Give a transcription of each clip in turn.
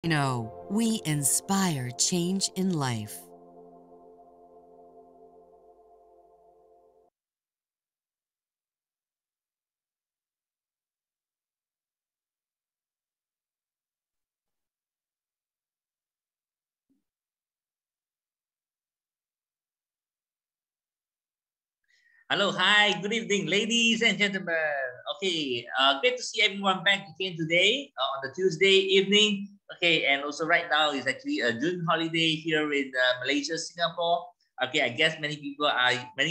No, we inspire change in life. Hello, hi, good evening, ladies and gentlemen. Okay, great to see everyone back again today on the Tuesday evening. Okay, and also right now is actually a June holiday here in Malaysia, Singapore. Okay, I guess many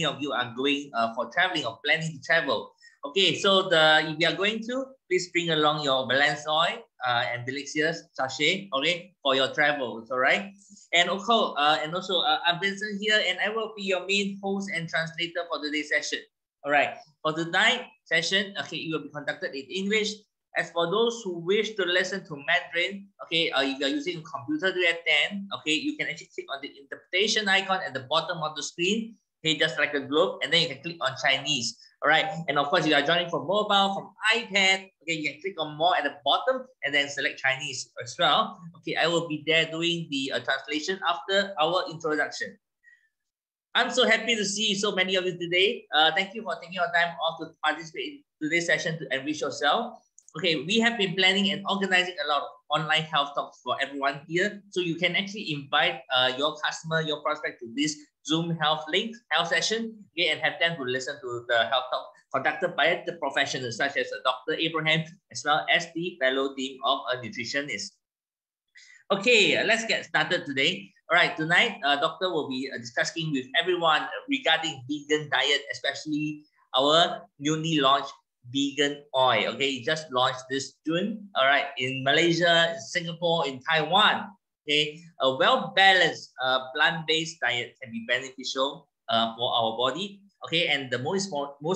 of you are going for traveling or planning to travel. Okay, so if you are going to, please bring along your balance oil and delicious sachet. Okay, for your travels. All right. And also, I'm Vincent here, and I will be your main host and translator for today's session. All right. For tonight session, okay, it will be conducted in English. As for those who wish to listen to Mandarin, okay, if you're using a computer to attend, okay, you can actually click on the interpretation icon at the bottom of the screen, okay, just like a globe, and then you can click on Chinese. All right. And of course, if you are joining from mobile, from iPad, okay, you can click on more at the bottom and then select Chinese as well. Okay, I will be there doing the translation after our introduction. I'm so happy to see so many of you today. Thank you for taking your time off to participate in today's session to enrich yourself. Okay, we have been planning and organizing a lot of online health talks for everyone here. So you can actually invite your customer, your prospect to this Zoom health session, okay, and have them to listen to the health talk conducted by the professionals such as Dr. Abraham, as well as the fellow team of a nutritionist. Okay, let's get started today. All right, tonight, doctor will be discussing with everyone regarding vegan diet, especially our newly launched vegan oil. Okay, just launched this June. All right, in Malaysia, Singapore, in Taiwan. Okay, a well-balanced plant-based diet can be beneficial for our body. Okay, and the most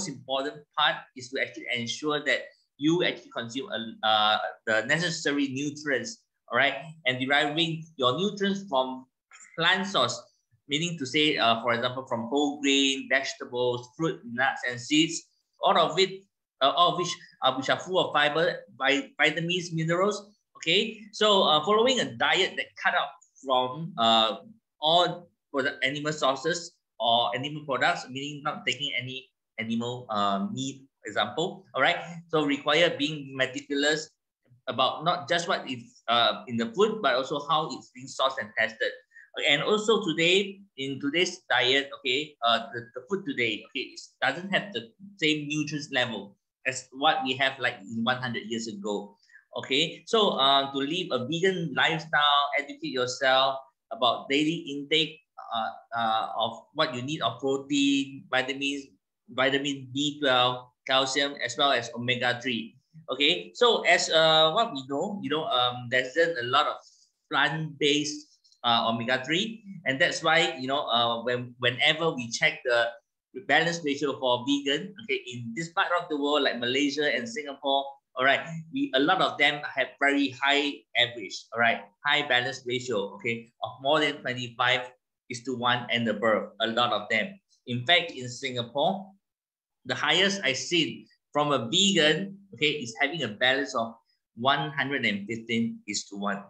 important part is to actually ensure that you actually consume the necessary nutrients, all right, and deriving your nutrients from plant source, meaning to say, for example, from whole grain, vegetables, fruit, nuts, and seeds, all of it, all of which are full of fiber, vitamins, minerals. Okay, so following a diet that cut out from all animal sources or animal products, meaning not taking any animal meat, example. All right, so require being meticulous about not just what is in the food, but also how it's being sourced and tested. Okay, and also today, in today's diet, okay, the food today, okay, it doesn't have the same nutrients level as what we have like in 100 years ago. Okay, so to live a vegan lifestyle, educate yourself about daily intake of what you need of protein, vitamins, vitamin B12, calcium, as well as omega-3. Okay, so as what we know, there's a lot of plant-based omega-3, and that's why whenever we check the balance ratio for vegan, okay, in this part of the world like Malaysia and Singapore, all right, a lot of them have very high average, all right, high balance ratio, okay, of more than 25:1 and above. A lot of them. In fact, in Singapore, the highest I seen from a vegan, okay, is having a balance of 115:1,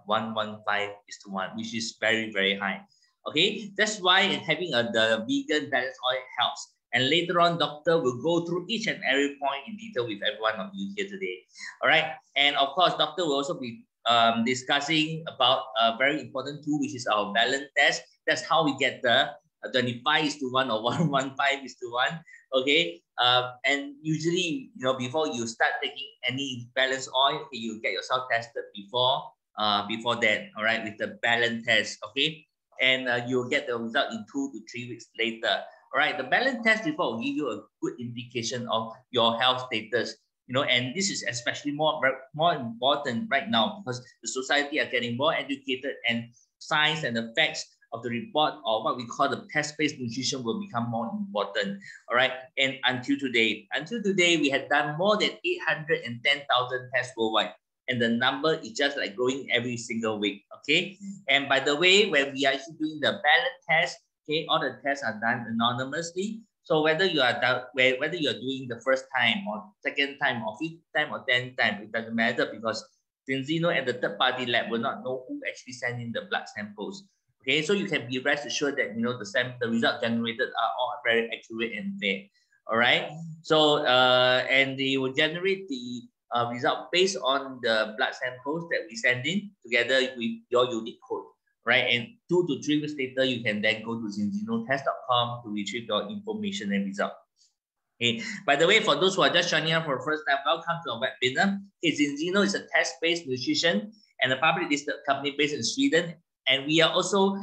115:1, which is very, very high. Okay, that's why having the vegan balance oil helps. And later on, doctor will go through each and every point in detail with every one of you here today. All right, and of course, doctor will also be discussing about a very important tool, which is our balance test. That's how we get the 25:1 or 115:1. Okay, and usually, before you start taking any balance oil, okay, you get yourself tested before that, all right, with the balance test. Okay, and you'll get the result in 2 to 3 weeks later. All right, the balance test report will give you a good indication of your health status. And this is especially more important right now because the society are getting more educated, and science and the facts of the report, or what we call the test-based nutrition, will become more important. All right. And until today, we had done more than 810,000 tests worldwide. And the number is just like growing every single week. Okay. And by the way, when we are actually doing the balance test, okay, all the tests are done anonymously. So whether you are doing the first time or second time or fifth time or 10th time, it doesn't matter because Zinzino and the third-party lab will not know who actually sent in the blood samples. Okay, so you can be rest assured that the result generated are all very accurate and fair. All right. So and they will generate the result based on the blood samples that we send in together with your unique code. Right, and 2 to 3 weeks later, you can then go to zinzinotest.com to retrieve your information and result. Okay. By the way, for those who are just joining us for the first time, welcome to our webinar. Okay, Zinzino is a test-based nutrition and a public listed company based in Sweden. And we are also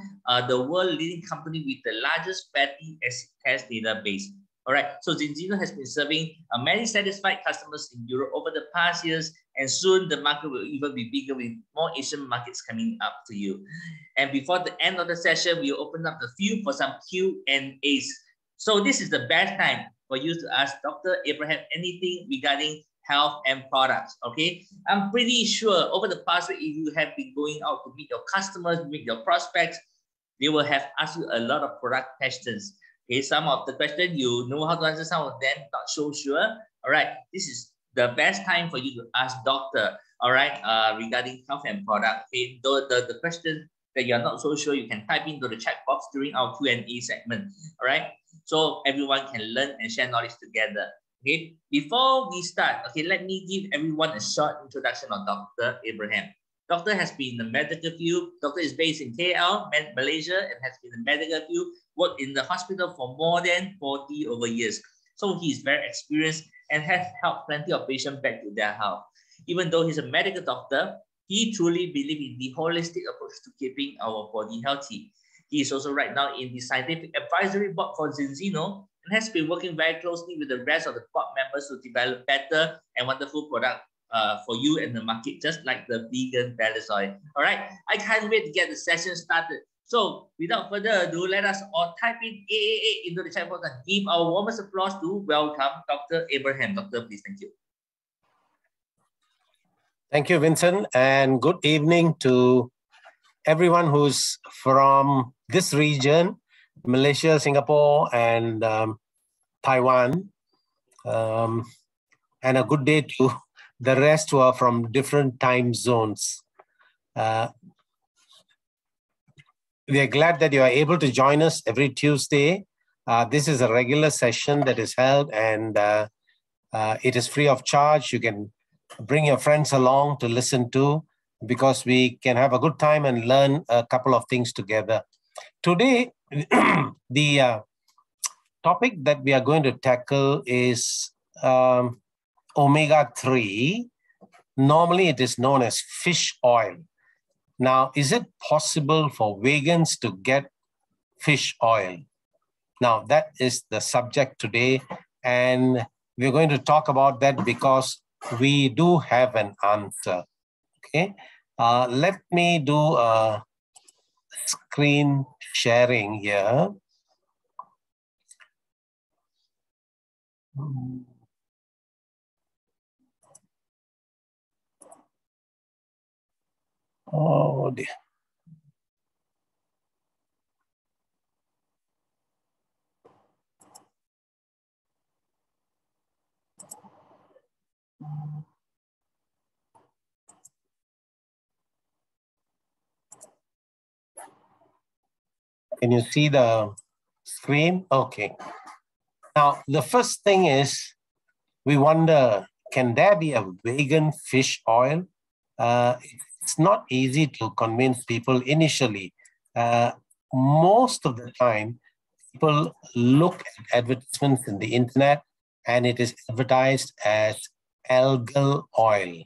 the world-leading company with the largest fatty acid test database. All right, so Zinzino has been serving many satisfied customers in Europe over the past years, and soon the market will even be bigger with more Asian markets coming up to you. And before the end of the session, we will open up the field for some Q&As. So this is the best time for you to ask Dr. Abraham anything regarding health and products, okay? I'm pretty sure over the past week, if you have been going out to meet your customers, meet your prospects, they will have asked you a lot of product questions. Okay, some of the questions you know how to answer, some of them not so sure. All right, this is the best time for you to ask doctor, all right, regarding health and product. Okay, the questions that you're not so sure, you can type into the chat box during our Q&A segment, all right? So everyone can learn and share knowledge together. Okay, before we start, okay, let me give everyone a short introduction of Dr. Abraham. Doctor has been in the medical field. Doctor is based in KL, Malaysia, and has been in the medical field, worked in the hospital for more than 40 over years. So he is very experienced and has helped plenty of patients back to their health. Even though he's a medical doctor, he truly believes in the holistic approach to keeping our body healthy. He is also right now in the scientific advisory board for Zinzino and has been working very closely with the rest of the board members to develop better and wonderful products for you and the market, just like the vegan BalanceOil. All right, I can't wait to get the session started. So without further ado, let us all type in AAA into the chat box and give our warmest applause to welcome Dr. Abraham. Doctor, please, thank you. Thank you, Vincent, and good evening to everyone who's from this region, Malaysia, Singapore, and Taiwan. And a good day to the rest who are from different time zones. We are glad that you are able to join us every Tuesday. This is a regular session that is held, and it is free of charge. You can bring your friends along to listen to, because we can have a good time and learn a couple of things together. Today, the topic that we are going to tackle is omega-3. Normally, it is known as fish oil. Now, is it possible for vegans to get fish oil? Now, that is the subject today, and we're going to talk about that because we do have an answer. Okay, let me do a screen sharing here. Oh dear. Can you see the screen? Okay. Now, the first thing is, we wonder, can there be a vegan fish oil? It's not easy to convince people initially. Most of the time, people look at advertisements in the internet, and it is advertised as algal oil,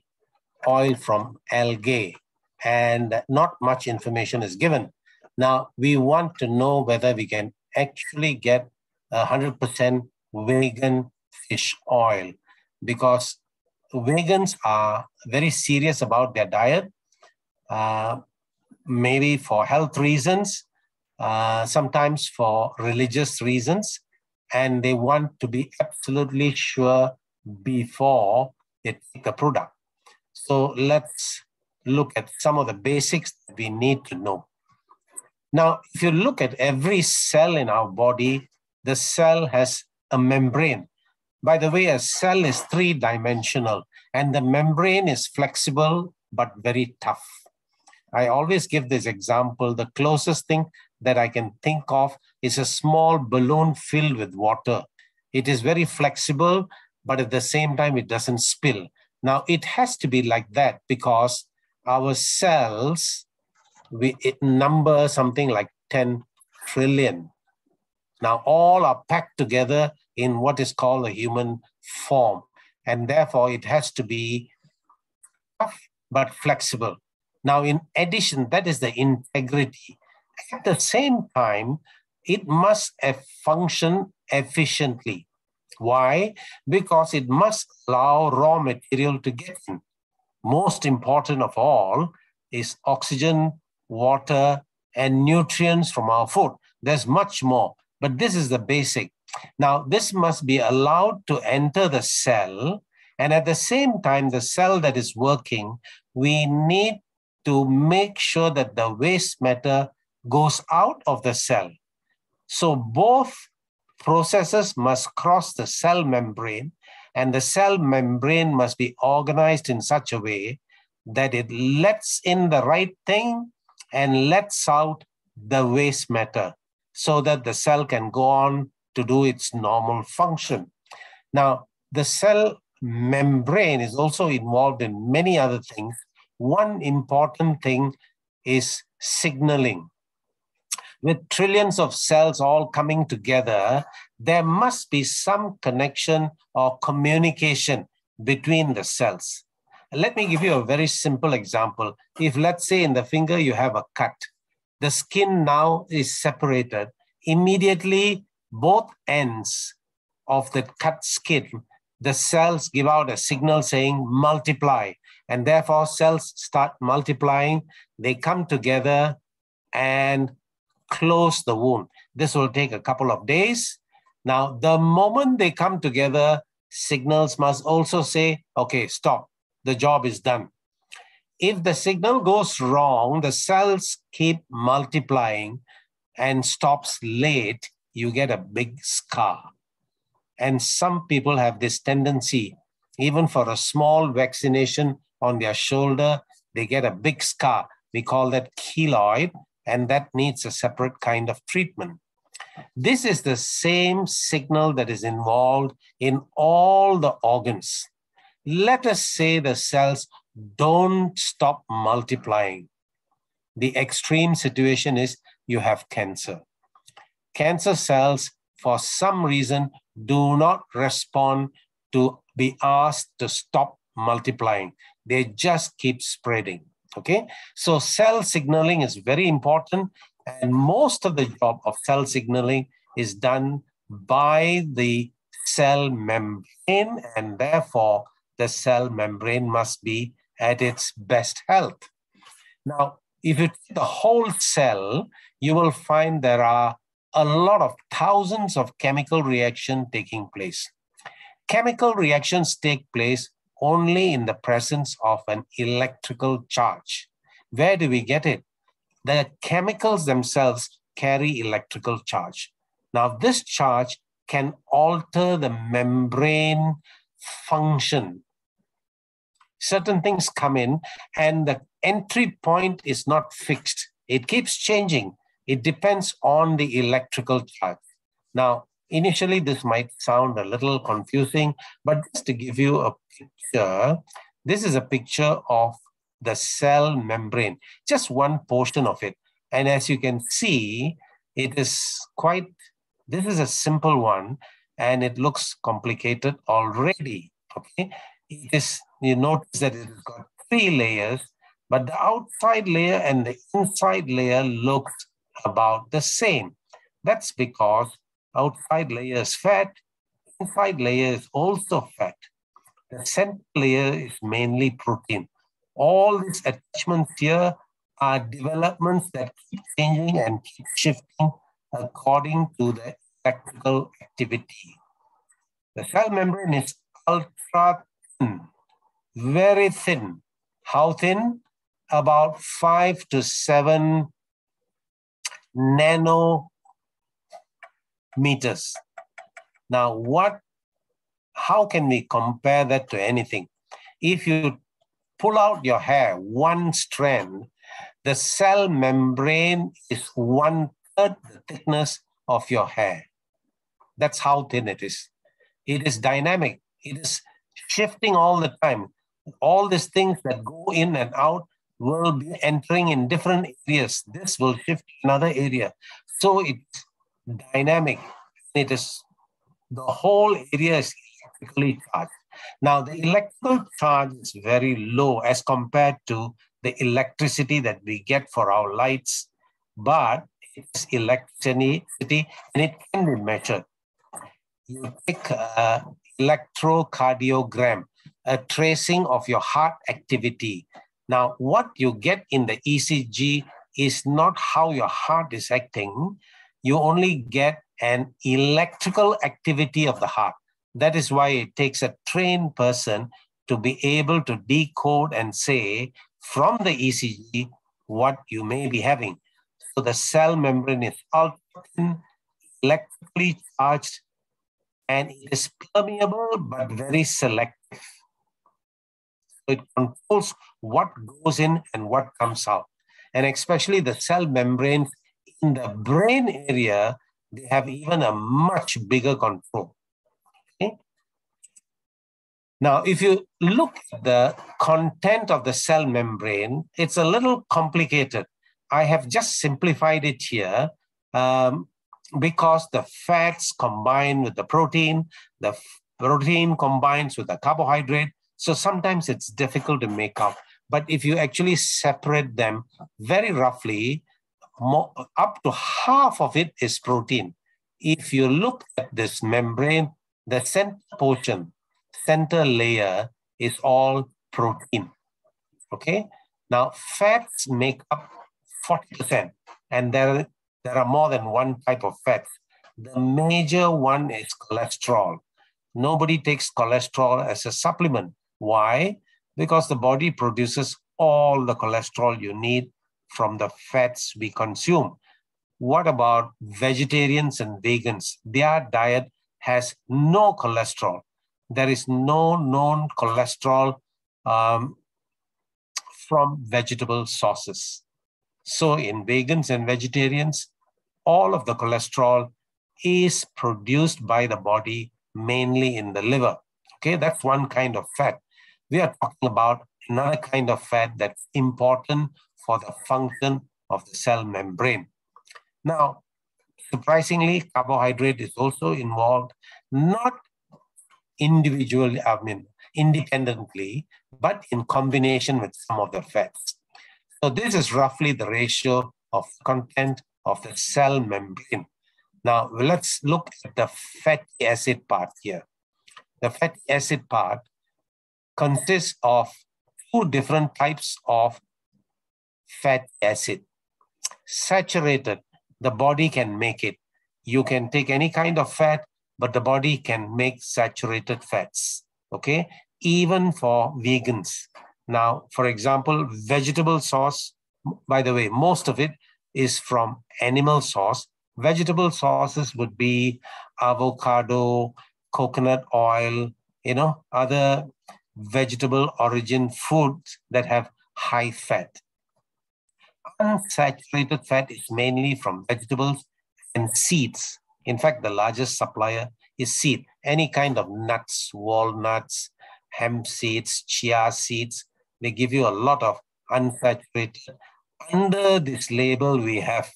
oil from algae, and not much information is given. Now, we want to know whether we can actually get 100% vegan fish oil, because vegans are very serious about their diet, maybe for health reasons, sometimes for religious reasons, and they want to be absolutely sure before they take the product. So let's look at some of the basics that we need to know. Now, if you look at every cell in our body, the cell has a membrane. By the way, a cell is three-dimensional, and the membrane is flexible but very tough. I always give this example. The closest thing that I can think of is a small balloon filled with water. It is very flexible, but at the same time, it doesn't spill. Now, it has to be like that because our cells, it number something like 10 trillion. Now, all are packed together in what is called a human form. And therefore, it has to be tough but flexible. Now, in addition, that is the integrity. At the same time, it must function efficiently. Why? Because it must allow raw material to get in. Most important of all is oxygen, water, and nutrients from our food. There's much more, but this is the basic. Now, this must be allowed to enter the cell, and at the same time, the cell that is working, we need to make sure that the waste matter goes out of the cell. So both processes must cross the cell membrane, and the cell membrane must be organized in such a way that it lets in the right thing and lets out the waste matter so that the cell can go on to do its normal function. Now, the cell membrane is also involved in many other things. One important thing is signaling. With trillions of cells all coming together, there must be some connection or communication between the cells. Let me give you a very simple example. If, let's say, in the finger you have a cut, the skin now is separated. Immediately, both ends of the cut skin, the cells give out a signal saying multiply, and therefore cells start multiplying. They come together and close the wound. This will take a couple of days. Now, the moment they come together, signals must also say, okay, stop, the job is done. If the signal goes wrong, the cells keep multiplying and stops late, you get a big scar. And some people have this tendency, even for a small vaccination on their shoulder, they get a big scar. We call that keloid, and that needs a separate kind of treatment. This is the same signal that is involved in all the organs. Let us say the cells don't stop multiplying. The extreme situation is you have cancer. Cancer cells, for some reason, do not respond to be asked to stop multiplying. They just keep spreading. Okay, so cell signaling is very important, and most of the job of cell signaling is done by the cell membrane, and therefore the cell membrane must be at its best health. Now, if you take the whole cell, you will find there are a lot of thousands of chemical reactions taking place. Chemical reactions take place only in the presence of an electrical charge. Where do we get it? The chemicals themselves carry electrical charge. Now, this charge can alter the membrane function. Certain things come in, and the entry point is not fixed. It keeps changing. It depends on the electrical charge. Now, initially, this might sound a little confusing, but just to give you a picture, this is a picture of the cell membrane, just one portion of it. And as you can see, it is quite, this is a simple one, and it looks complicated already, okay? It is, you notice that it has got 3 layers, but the outside layer and the inside layer looks about the same. That's because outside layer is fat, inside layer is also fat. The center layer is mainly protein. All these attachments here are developments that keep changing and keep shifting according to the electrical activity. The cell membrane is ultra thin, very thin. How thin? About 5 to 7 nanometers. Now, how can we compare that to anything? If you pull out your hair, one strand, the cell membrane is 1/3 the thickness of your hair. That's how thin it is. It is dynamic. It is shifting all the time. All these things that go in and out will be entering in different areas. This will shift to another area. So it's dynamic. It is, the whole area is electrically charged. Now, the electrical charge is very low as compared to the electricity that we get for our lights, but it's electricity and it can be measured. You take an electrocardiogram, a tracing of your heart activity. Now, what you get in the ECG is not how your heart is acting. You only get an electrical activity of the heart. That is why it takes a trained person to be able to decode and say from the ECG what you may be having. So the cell membrane is ultra electrically charged, and it is permeable but very selective. So it controls what goes in and what comes out. And especially the cell membranes in the brain area, they have even a much bigger control. Okay? Now, if you look at the content of the cell membrane, it's a little complicated. I have just simplified it here because the fats combine with the protein combines with the carbohydrate. So sometimes it's difficult to make out. But if you actually separate them very roughly, up to half of it is protein. If you look at this membrane, the center layer is all protein. Okay? Now, fats make up 40%, and there are more than one type of fats. The major one is cholesterol. Nobody takes cholesterol as a supplement. Why? Because the body produces all the cholesterol you need from the fats we consume. What about vegetarians and vegans? Their diet has no cholesterol. There is no known cholesterol from vegetable sources. So in vegans and vegetarians, all of the cholesterol is produced by the body, mainly in the liver. Okay, that's one kind of fat. We are talking about another kind of fat that's important for the function of the cell membrane. Now, surprisingly, carbohydrate is also involved, not individually, independently, but in combination with some of the fats. So this is roughly the ratio of content of the cell membrane. Now, let's look at the fatty acid part here. The fatty acid part consists of two different types of fatty acid. Saturated, the body can make it. You can take any kind of fat, but the body can make saturated fats, okay? Even for vegans. Now, for example, vegetable sauce, by the way, most of it is from animal source. Vegetable sauces would be avocado, coconut oil, other vegetable origin foods that have high fat. Unsaturated fat is mainly from vegetables and seeds. In fact, the largest supplier is seed. Any kind of nuts, walnuts, hemp seeds, chia seeds, they give you a lot of unsaturated. Under this label, we have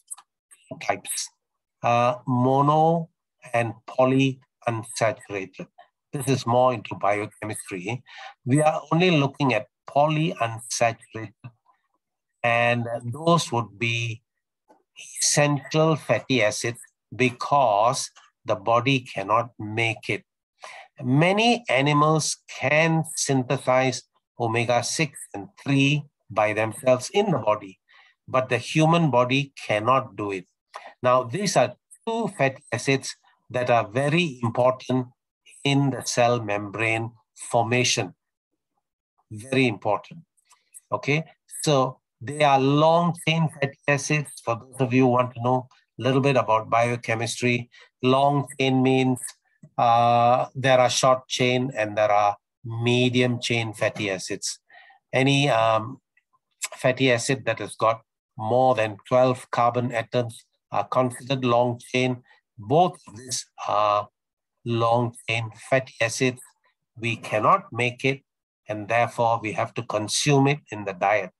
two types, mono and polyunsaturated. This is more into biochemistry. We are only looking at polyunsaturated, and those would be essential fatty acids because the body cannot make it. Many animals can synthesize omega-6 and 3 by themselves in the body, but the human body cannot do it. Now, these are two fatty acids that are very important in the cell membrane formation. Very important. Okay, so they are long-chain fatty acids. For those of you who want to know a little bit about biochemistry, long-chain means there are short-chain and there are medium-chain fatty acids. any fatty acid that has got more than 12 carbon atoms are considered long chain. Both of these are long chain fatty acids. We cannot make it, and therefore we have to consume it in the diet.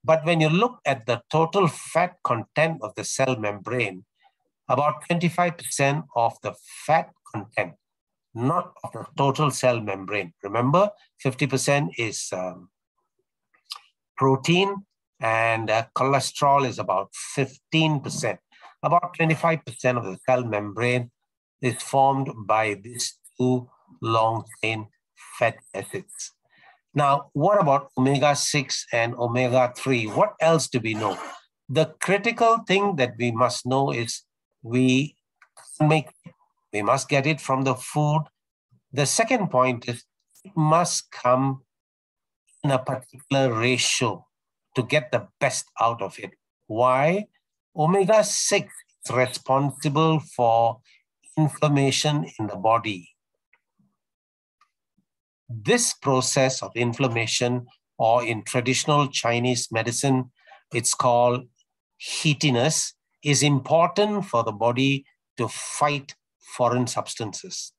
But when you look at the total fat content of the cell membrane, about 25% of the fat content, not of the total cell membrane. Remember, 50% is protein, and cholesterol is about 15%. About 25% of the cell membrane is formed by these two long-chain fatty acids. Now, what about omega-6 and omega-3? What else do we know? The critical thing that we must know is we must get it from the food. The second point is it must come in a particular ratio to get the best out of it. Why? Omega-6 is responsible for inflammation in the body. This process of inflammation, or in traditional Chinese medicine, it's called heatiness, is important for the body to fight foreign substances.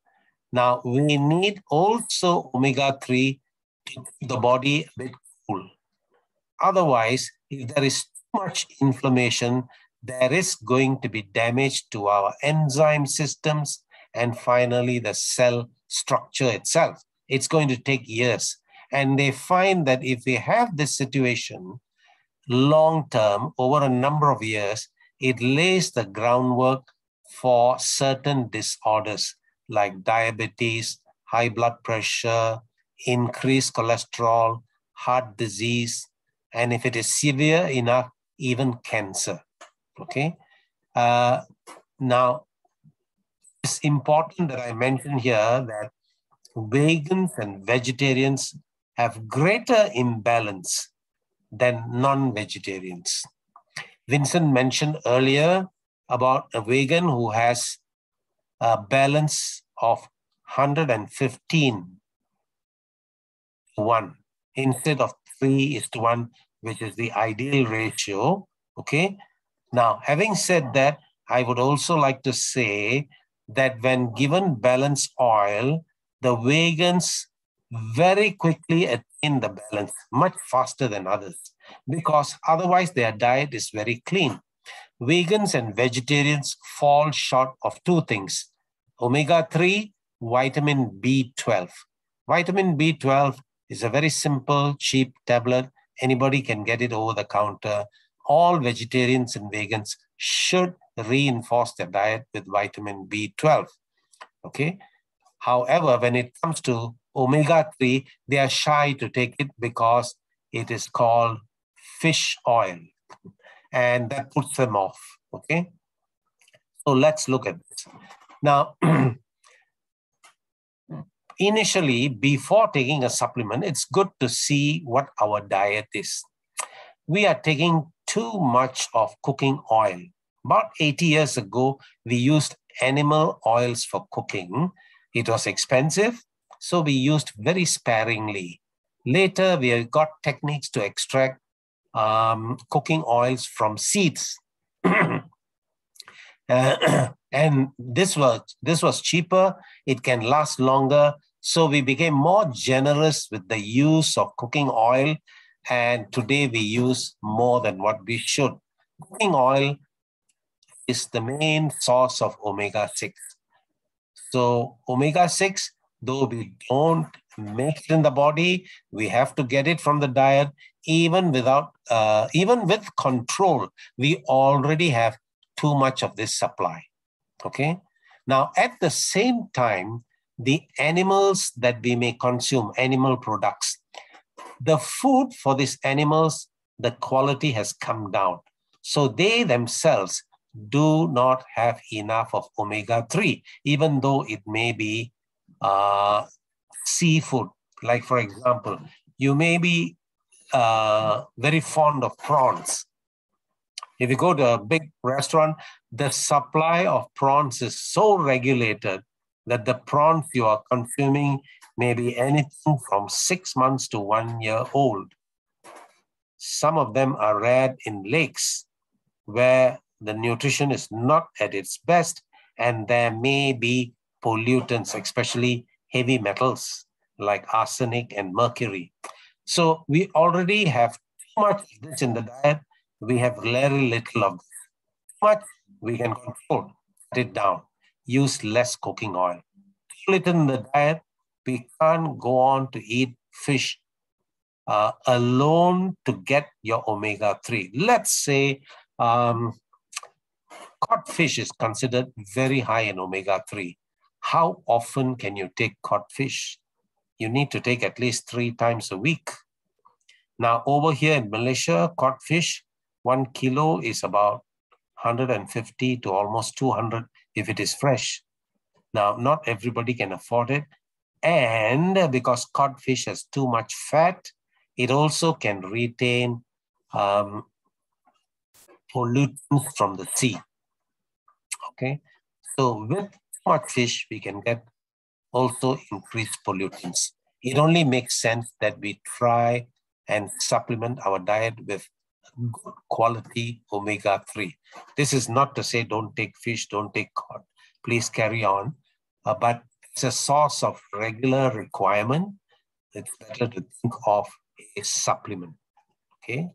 Now, we need also omega-3 to keep the body a bit cool. Otherwise, if there is too much inflammation, there is going to be damage to our enzyme systems and finally the cell structure itself. It's going to take years. And they find that if we have this situation long-term, over a number of years, it lays the groundwork for certain disorders like diabetes, high blood pressure, increased cholesterol, heart disease, and if it is severe enough, even cancer. Okay. Now, it's important that I mention here that vegans and vegetarians have greater imbalance than non-vegetarians. Vincent mentioned earlier about a vegan who has a balance of 115 to 1 instead of 3:1, which is the ideal ratio. Okay. Now, having said that, I would also like to say that when given balance oil, the vegans very quickly attain the balance much faster than others, because otherwise their diet is very clean. Vegans and vegetarians fall short of two things: omega-3, vitamin B12. Vitamin B12 is a very simple, cheap tablet. Anybody can get it over the counter. All vegetarians and vegans should reinforce their diet with vitamin B12. Okay. However, when it comes to omega-3, they are shy to take it because it is called fish oil, and that puts them off. Okay. So let's look at this. Now, initially, before taking a supplement, it's good to see what our diet is. We are taking too much of cooking oil. About 80 years ago, we used animal oils for cooking. It was expensive, so we used very sparingly. Later, we got techniques to extract cooking oils from seeds. And this was cheaper. It can last longer. So we became more generous with the use of cooking oil. And today we use more than what we should. Cooking oil is the main source of omega-6. So omega-6, though we don't make it in the body, we have to get it from the diet. Even with control, we already have too much of this supply. Okay. Now, at the same time, the animals that we may consume, animal products, the food for these animals, the quality has come down. So they themselves do not have enough of omega-3, even though it may be seafood. Like, for example, you may be very fond of prawns. If you go to a big restaurant, the supply of prawns is so regulated that the prawns you are consuming may be anything from 6 months to 1 year old. Some of them are reared in lakes where the nutrition is not at its best, and there may be pollutants, especially heavy metals like arsenic and mercury. So we already have too much of this in the diet. We have very little of this. Too much, we can control, cut it down, use less cooking oil. Too little in the diet, we can't go on to eat fish alone to get your omega-3. Let's say cod fish is considered very high in omega-3. How often can you take cod fish? You need to take at least 3 times a week. Now, over here in Malaysia, cod fish, 1 kilo is about 150 to almost 200 if it is fresh. Now, not everybody can afford it. And because cod fish has too much fat, it also can retain pollutants from the sea. Okay, so with too much fish, we can get also increased pollutants. It only makes sense that we try and supplement our diet with good quality omega-3. This is not to say don't take fish, don't take cod. Please carry on. But it's a source of regular requirement. It's better to think of a supplement. Okay.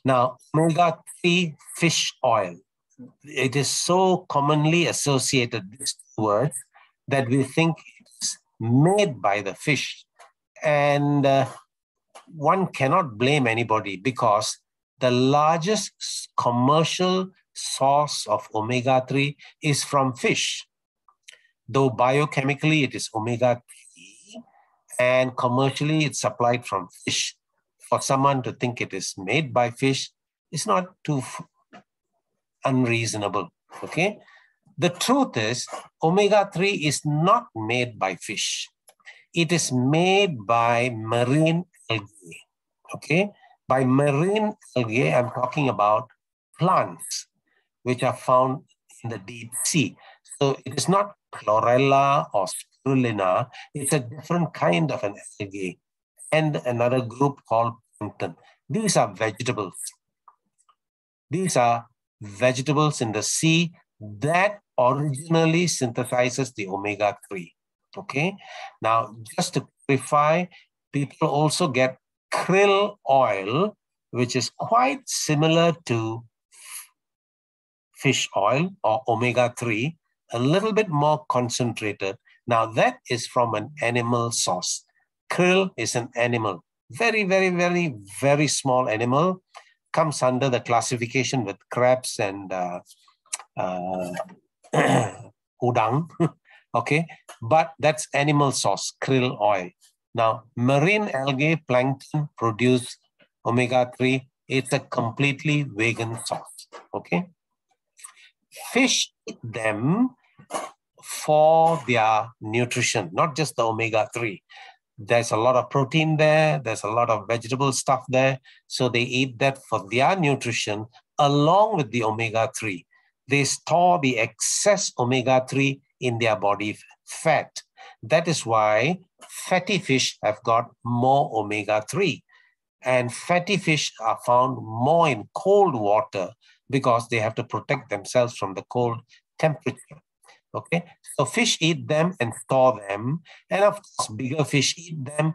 Now, omega-3 fish oil. It is so commonly associated, these two words, that we think it's made by the fish. And one cannot blame anybody because the largest commercial source of omega-3 is from fish. Though biochemically it is omega-3 and commercially it's supplied from fish. For someone to think it is made by fish is not too unreasonable, okay? The truth is, omega-3 is not made by fish. It is made by marine algae, okay? By marine algae, I'm talking about plants which are found in the deep sea. So it is not chlorella or spirulina. It's a different kind of an algae and another group called plankton. These are vegetables. These are vegetables in the sea that originally synthesizes the omega-3. Okay. Now, just to clarify, people also get krill oil, which is quite similar to fish oil or omega-3, a little bit more concentrated. Now, that is from an animal source. Krill is an animal, very, very, very, very small animal, comes under the classification with crabs and udang, okay? But that's animal source, krill oil. Now, marine algae plankton produce omega-3. It's a completely vegan source, okay? Fish eat them for their nutrition, not just the omega-3. There's a lot of protein there. There's a lot of vegetable stuff there. So they eat that for their nutrition along with the omega-3. They store the excess omega-3 in their body fat. That is why fatty fish have got more omega-3. And fatty fish are found more in cold water because they have to protect themselves from the cold temperature. Okay, so fish eat them and store them, and of course, bigger fish eat them.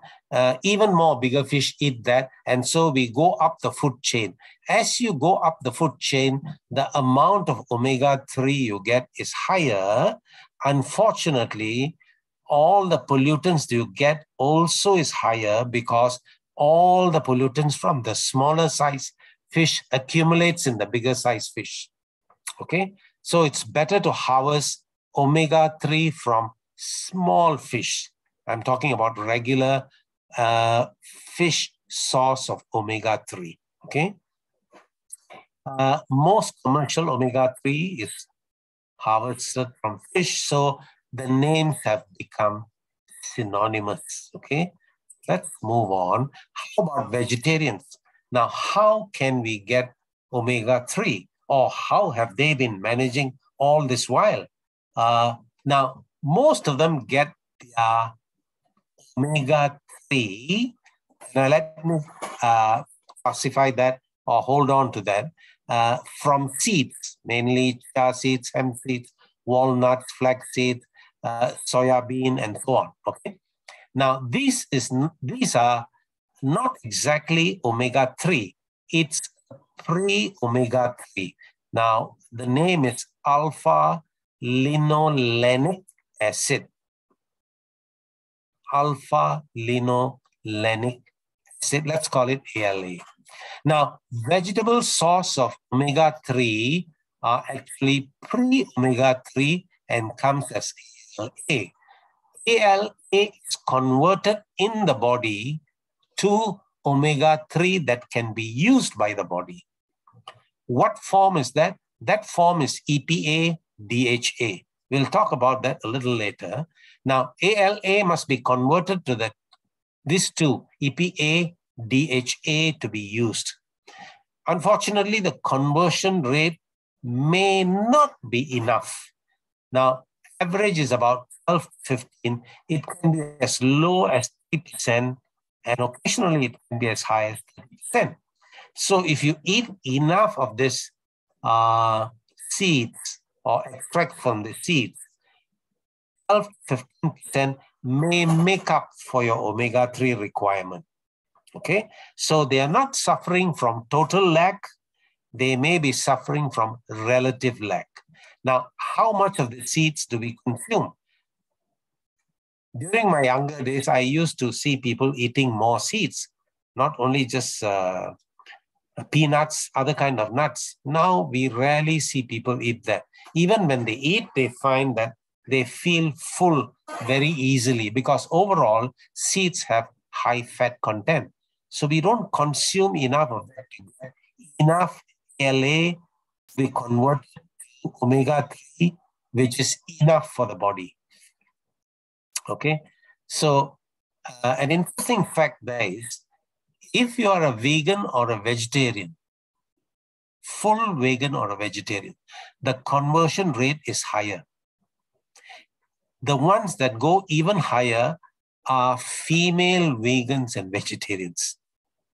Even more bigger fish eat that, and so we go up the food chain. As you go up the food chain, the amount of omega-3 you get is higher. Unfortunately, all the pollutants you get also is higher because all the pollutants from the smaller size fish accumulates in the bigger size fish. Okay, so it's better to harvest omega-3 from small fish. I'm talking about regular fish source of omega-3, okay? Most commercial omega-3 is harvested from fish, so the names have become synonymous, okay? Let's move on. How about vegetarians? Now, how can we get omega-3, or how have they been managing all this while? Now, most of them get their omega-3. Now, let me classify that or hold on to that from seeds, mainly chia seeds, hemp seeds, walnuts, flax seeds, soya bean, and so on. Okay. Now, these are not exactly omega-3. It's pre-omega-3. Now, the name is alpha-linolenic acid. Alpha-linolenic acid. Let's call it ALA. Now, vegetable source of omega-3 are actually pre-omega-3 and comes as ALA. ALA is converted in the body to omega-3 that can be used by the body. What form is that? That form is EPA, DHA. We'll talk about that a little later. Now, ALA must be converted to these two, EPA, DHA, to be used. Unfortunately, the conversion rate may not be enough. Now, average is about 12 to 15. It can be as low as 3%, and occasionally it can be as high as 30%. So if you eat enough of this seeds or extract from the seeds, 12 to 15% may make up for your omega-3 requirement. Okay, so they are not suffering from total lack. They may be suffering from relative lack. Now, how much of the seeds do we consume? During my younger days, I used to see people eating more seeds, not only just peanuts, other kind of nuts. Now, we rarely see people eat that. Even when they eat, they find that they feel full very easily because overall, seeds have high fat content. So we don't consume enough of that. Enough LA, we convert to omega-3, which is enough for the body. Okay, so an interesting fact there is, if you are a vegan or a vegetarian, full vegan or a vegetarian, the conversion rate is higher. The ones that go even higher are female vegans and vegetarians.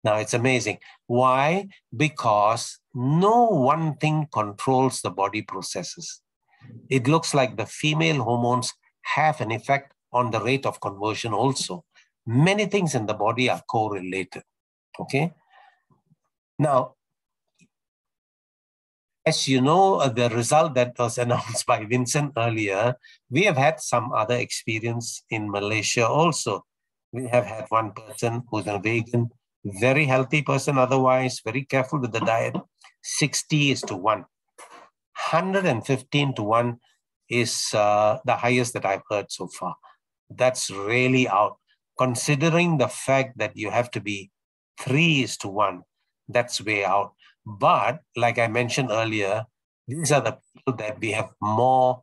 Now, it's amazing. Why? Because no one thing controls the body processes. It looks like the female hormones have an effect on the rate of conversion also. Many things in the body are correlated. Okay. Now, as you know, the result that was announced by Vincent earlier, we have had some other experience in Malaysia also. We have had one person who's a vegan, very healthy person otherwise, very careful with the diet. 60:1. 115:1 is the highest that I've heard so far. That's really out. Considering the fact that you have to be 3:1, that's way out. But like I mentioned earlier, these are the people that we have more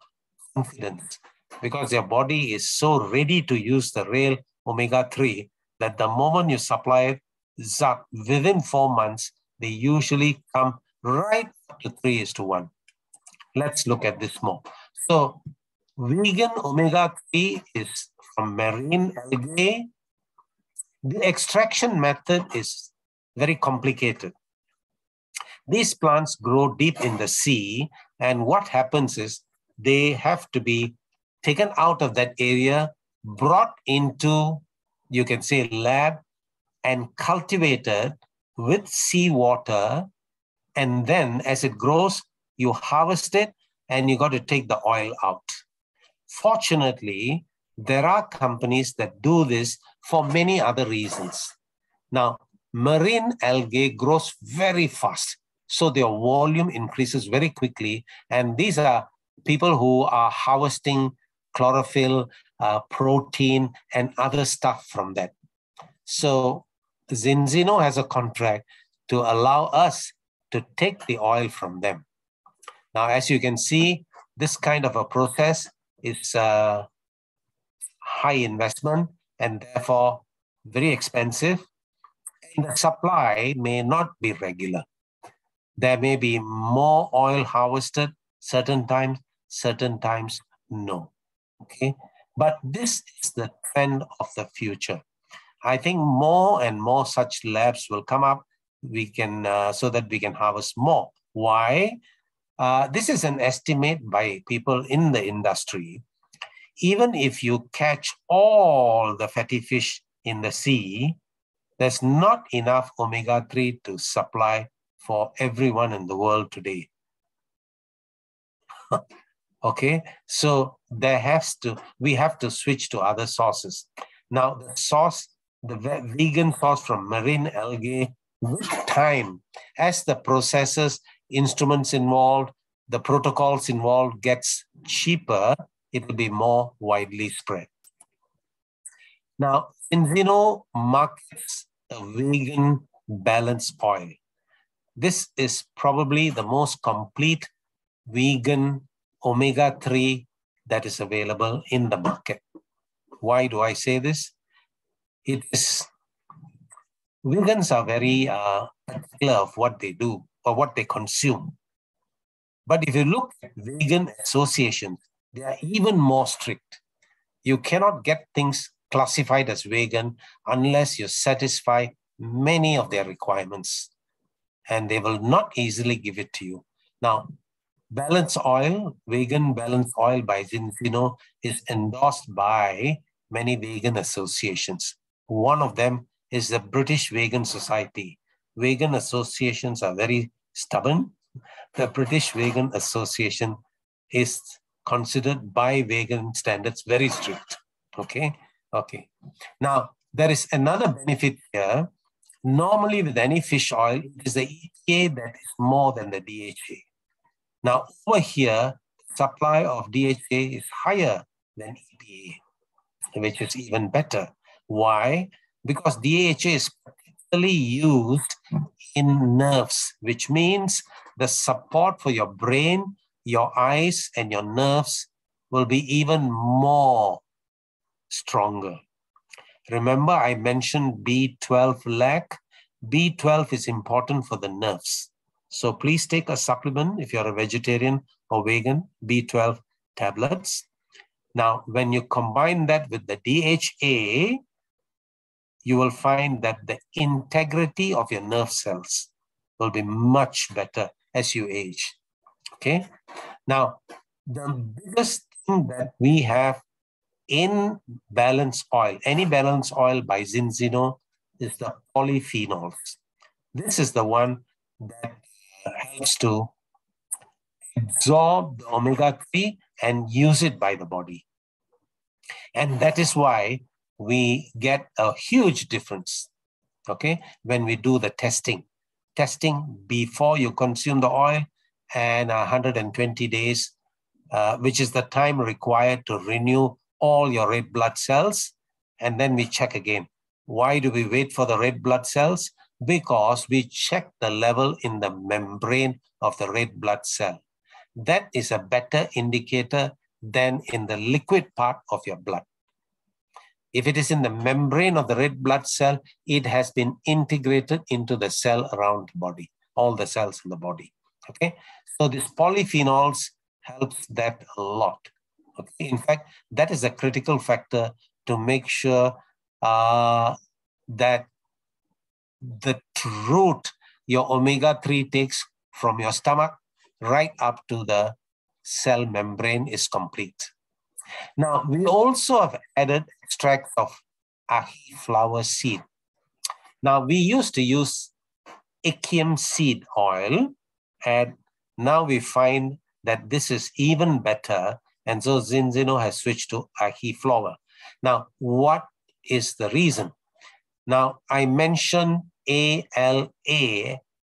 confidence because their body is so ready to use the real omega-3 that the moment you supply it, within 4 months, they usually come right up to 3:1. Let's look at this more. So vegan omega-3 is from marine algae. The extraction method is very complicated. These plants grow deep in the sea, and what happens is they have to be taken out of that area, brought into, you can say, lab, and cultivated with seawater. And then as it grows, you harvest it and you got to take the oil out. Fortunately, there are companies that do this for many other reasons. Now, marine algae grows very fast, so their volume increases very quickly. And these are people who are harvesting chlorophyll, protein, and other stuff from that. So Zinzino has a contract to allow us to take the oil from them. Now, as you can see, this kind of a process is high investment and therefore very expensive. And the supply may not be regular. There may be more oil harvested certain times no. Okay, but this is the trend of the future. I think more and more such labs will come up we can so that we can harvest more. Why? This is an estimate by people in the industry. Even if you catch all the fatty fish in the sea, there's not enough omega-3 to supply for everyone in the world today. Okay, so we have to switch to other sources. Now, the vegan source from marine algae, with time, as the processes, instruments involved, the protocols involved gets cheaper, it will be more widely spread. Now, Enzino markets a vegan balance oil. This is probably the most complete vegan omega-3 that is available in the market. Why do I say this? Vegans are very particular of what they do or what they consume. But if you look at vegan associations, they are even more strict. You cannot get things classified as vegan unless you satisfy many of their requirements, and they will not easily give it to you. Now, BalanceOil, vegan balance oil by Enzino, is endorsed by many vegan associations. One of them is the British Vegan Society. Vegan associations are very stubborn. The British Vegan Association is considered by vegan standards very strict. Okay. Now, there is another benefit here. Normally, with any fish oil, it is the EPA that is more than the DHA. Now, over here, supply of DHA is higher than EPA, which is even better. Why? Because DHA is particularly used in nerves, which means the support for your brain, your eyes, and your nerves will be even more stronger. Remember, I mentioned B12 lack. B12 is important for the nerves. So please take a supplement if you're a vegetarian or vegan, B12 tablets. Now, when you combine that with the DHA, you will find that the integrity of your nerve cells will be much better as you age. Okay. Now, the biggest thing that we have in balance oil, any balance oil by Enzino, is the polyphenols. This is the one that helps to absorb the omega-3 and use it by the body. And that is why we get a huge difference, okay, when we do the testing. Testing before you consume the oil and 120 days, which is the time required to renew all your red blood cells, and then we check again. Why do we wait for the red blood cells? Because we check the level in the membrane of the red blood cell. That is a better indicator than in the liquid part of your blood. If it is in the membrane of the red blood cell, it has been integrated into the cell around the body, all the cells in the body. Okay, so these polyphenols helps that a lot. Okay? In fact, that is a critical factor to make sure that the route your omega-3 takes from your stomach right up to the cell membrane is complete. Now, we also have added extracts of ahi flower seed. Now, we used to use Ikium seed oil, and now we find that this is even better, and so Enzino has switched to ahi flower. Now, what is the reason? Now, I mentioned ALA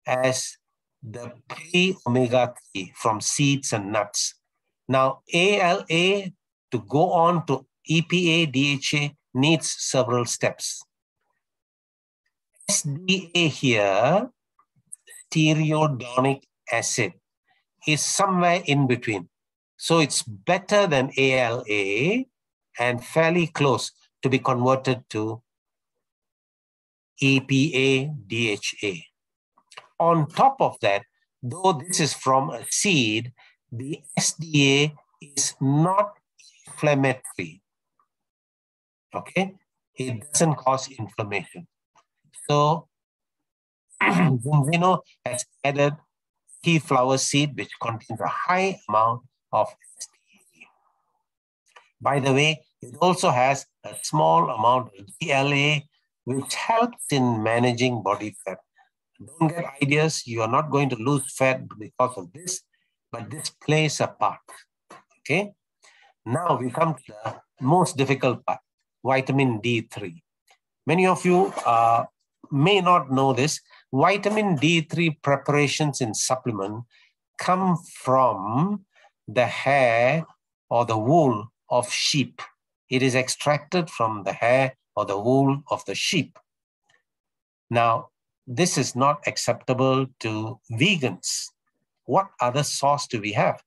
as the pre-omega-3 from seeds and nuts. Now, ALA to go on to EPA, DHA needs several steps. SDA here, stearidonic acid, is somewhere in between. So it's better than ALA and fairly close to be converted to EPA, DHA. On top of that, though this is from a seed, the SDA is not inflammatory. Okay, it doesn't cause inflammation. So Zinzino has added tea flower seed, which contains a high amount of SDA. By the way, it also has a small amount of GLA, which helps in managing body fat. Don't get ideas. You are not going to lose fat because of this, but this plays a part. Okay. Now we come to the most difficult part, vitamin D3. Many of you may not know this. Vitamin D3 preparations in supplement come from the hair or the wool of sheep. It is extracted from the hair or the wool of the sheep. Now, this is not acceptable to vegans. What other source do we have?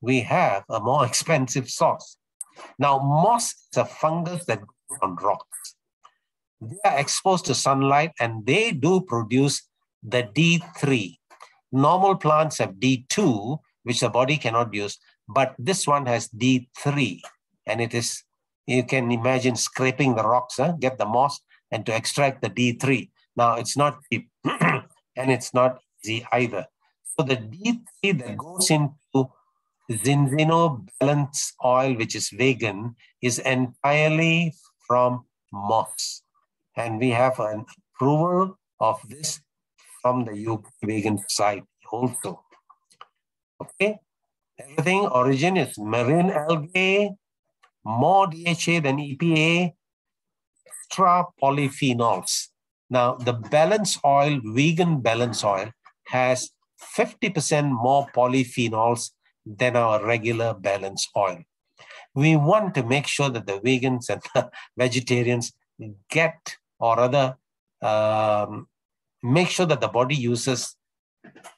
We have a more expensive source. Now, moss is a fungus that grows on rocks. They are exposed to sunlight and they do produce the D3. Normal plants have D2, which the body cannot use, but this one has D3. And it is, you can imagine scraping the rocks, get the moss, and to extract the D3. Now, it's not cheap and it's not easy either. So the D3 that goes into Zinzino Balance Oil, which is vegan, is entirely from moss. And we have an approval of this from the UK Vegan Society also. Okay, everything origin is marine algae, more DHA than EPA, extra polyphenols. Now, the balance oil, vegan balance oil, has 50% more polyphenols than our regular balance oil. We want to make sure that the vegans and the vegetarians get, or rather, make sure that the body uses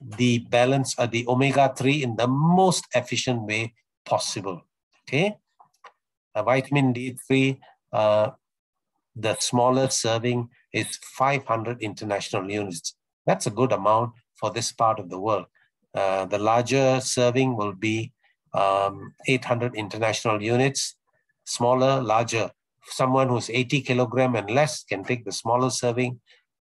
the balance of the omega-3 in the most efficient way possible. Okay, vitamin D3, the smaller serving is 500 international units. That's a good amount for this part of the world. The larger serving will be 800 international units, smaller, larger. Someone who's 80 kilogram and less can take the smaller serving.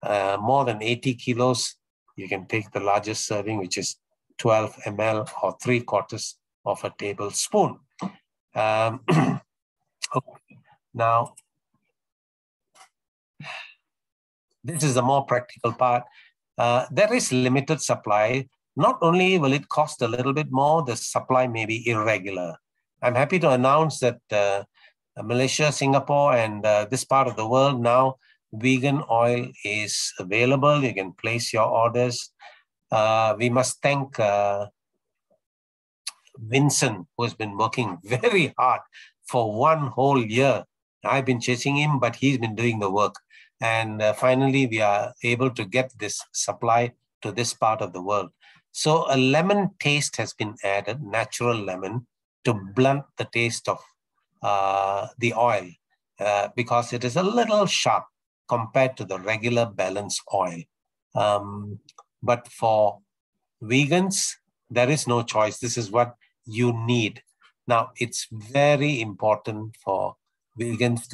More than 80 kilos, you can take the largest serving, which is 12 ml or 3/4 of a tablespoon. Okay. Now, this is the more practical part. There is limited supply. Not only will it cost a little bit more, the supply may be irregular. I'm happy to announce that Malaysia, Singapore, and this part of the world now, vegan oil is available. You can place your orders. We must thank Vincent, who has been working very hard for 1 whole year. I've been chasing him, but he's been doing the work. And finally, we are able to get this supply to this part of the world. So a lemon taste has been added, natural lemon, to blunt the taste of the oil because it is a little sharp compared to the regular balance oil. But for vegans, there is no choice. This is what you need. Now, it's very important for vegans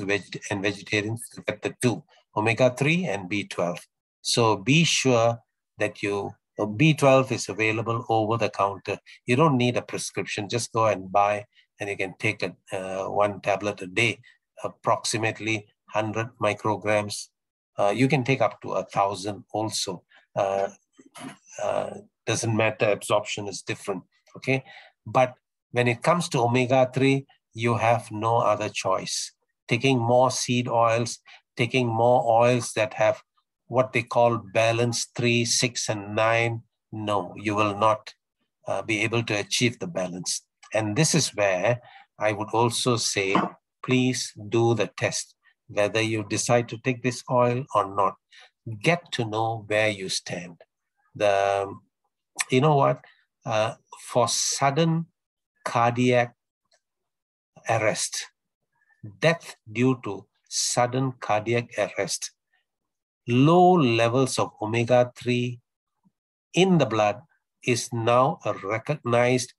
and vegetarians to get the two, omega-3 and B12. So be sure that B12 is available over the counter. You don't need a prescription. Just go and buy, and you can take 1 tablet a day, approximately 100 micrograms. You can take up to 1,000 also. Doesn't matter, absorption is different, okay? But when it comes to omega-3, you have no other choice. Taking more seed oils, taking more oils that have what they call balance 3, 6, and 9, no, you will not be able to achieve the balance. And this is where I would also say, please do the test, whether you decide to take this oil or not. Get to know where you stand. You know what? For sudden cardiac arrest, death due to sudden cardiac arrest, low levels of omega-3 in the blood is now a recognized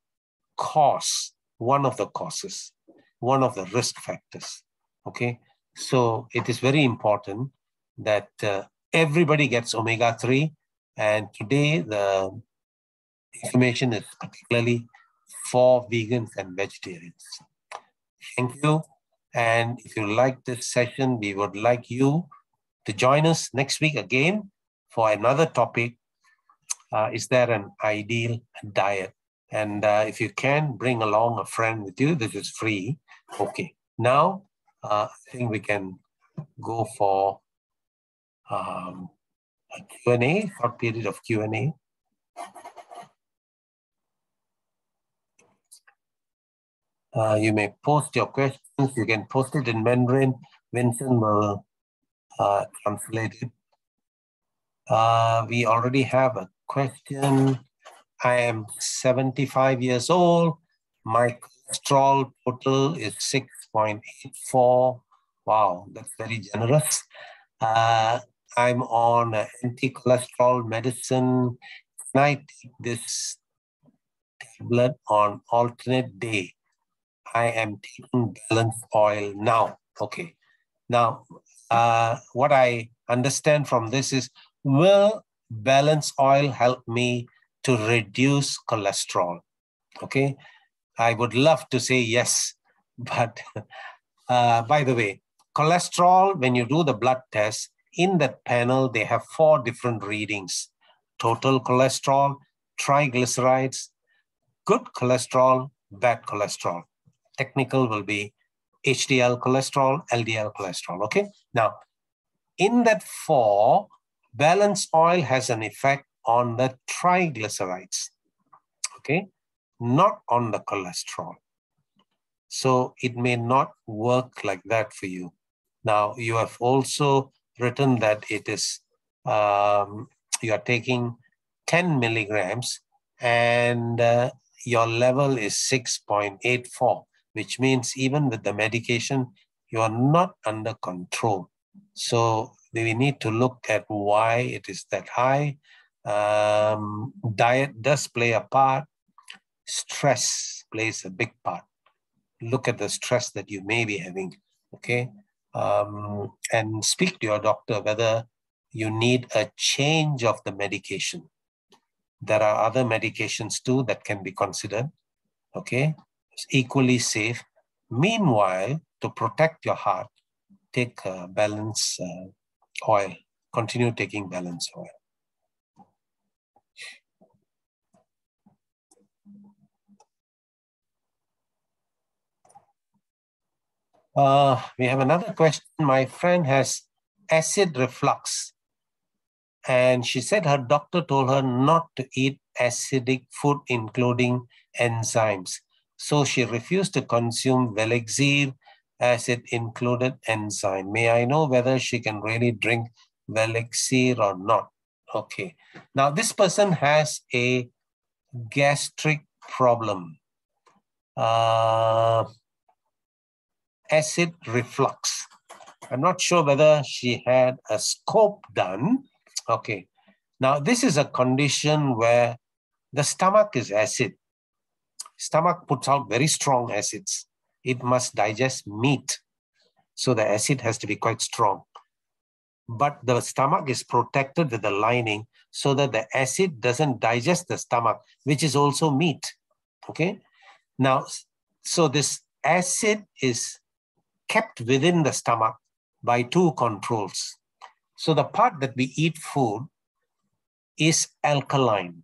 cause, one of the causes, one of the risk factors, okay? So it is very important that everybody gets omega-3. And today, the information is particularly for vegans and vegetarians. Thank you. And if you like this session, we would like you to join us next week again for another topic. Is there an ideal diet? And if you can, bring along a friend with you. This is free. Okay. Now, I think we can go for a Q&A, short period of Q&A. You may post your questions. You can post it in Mandarin. Vincent will translate it. We already have a question. I am 75 years old. My cholesterol total is 6.84. Wow, that's very generous. I'm on anti-cholesterol medicine. Can I take this tablet on alternate day? I am taking BalanceOil now. Okay. Now, what I understand from this is, will BalanceOil help me to reduce cholesterol? Okay. I would love to say yes, but by the way, cholesterol, when you do the blood test, in that panel, they have 4 different readings: total cholesterol, triglycerides, good cholesterol, bad cholesterol. Technical will be HDL cholesterol, LDL cholesterol, okay? Now, in that 4, BalanceOil has an effect on the triglycerides, okay? Not on the cholesterol. So it may not work like that for you. Now, you have also written that it is, you are taking 10 milligrams and your level is 6.84, which means even with the medication, you are not under control. So we need to look at why it is that high. Diet does play a part. Stress plays a big part. Look at the stress that you may be having, okay? And speak to your doctor whether you need a change of the medication. There are other medications too that can be considered, okay? It's equally safe. Meanwhile, to protect your heart, take Balance Oil. Continue taking Balance Oil. We have another question. My friend has acid reflux, and she said her doctor told her not to eat acidic food, including enzymes. So she refused to consume Velexir as it included enzyme. May I know whether she can really drink Velexir or not? Okay. Now, this person has a gastric problem. Acid reflux. I'm not sure whether she had a scope done. Okay. Now, this is a condition where the stomach is acid. Stomach puts out very strong acids. It must digest meat. So the acid has to be quite strong. But the stomach is protected with a lining so that the acid doesn't digest the stomach, which is also meat. Okay. Now, so this acid is kept within the stomach by 2 controls. So the part that we eat food is alkaline.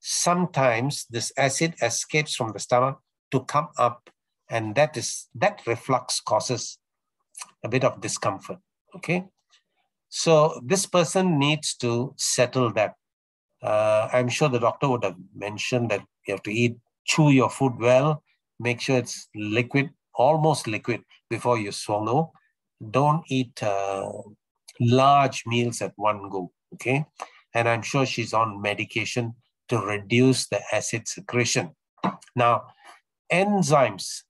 Sometimes this acid escapes from the stomach to come up, and that reflux causes a bit of discomfort, okay? So this person needs to settle that. I'm sure the doctor would have mentioned that you have to chew your food well, make sure it's liquid, almost liquid before you swallow. Don't eat large meals at one go, okay? And I'm sure she's on medication to reduce the acid secretion. Now, enzymes.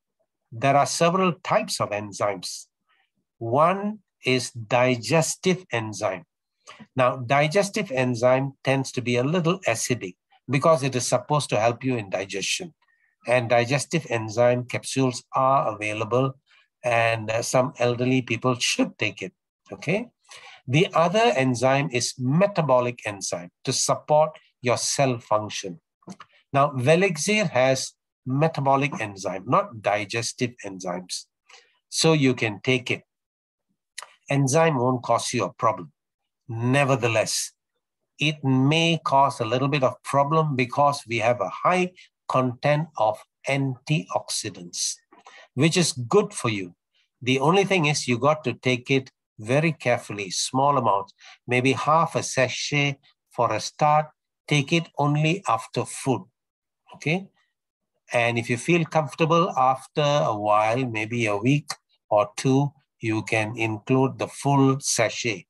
There are several types of enzymes. One is digestive enzyme. Now, digestive enzyme tends to be a little acidic because it is supposed to help you in digestion. And digestive enzyme capsules are available, and some elderly people should take it, okay? The other enzyme is metabolic enzyme to support your cell function. Now, Velixir has metabolic enzyme, not digestive enzymes. So you can take it. Enzyme won't cause you a problem. Nevertheless, it may cause a little bit of problem because we have a high content of antioxidants, which is good for you. The only thing is you got to take it very carefully, small amounts, maybe half a sachet for a start. Take it only after food, okay? And if you feel comfortable after a while, maybe a week or two, you can include the full sachet.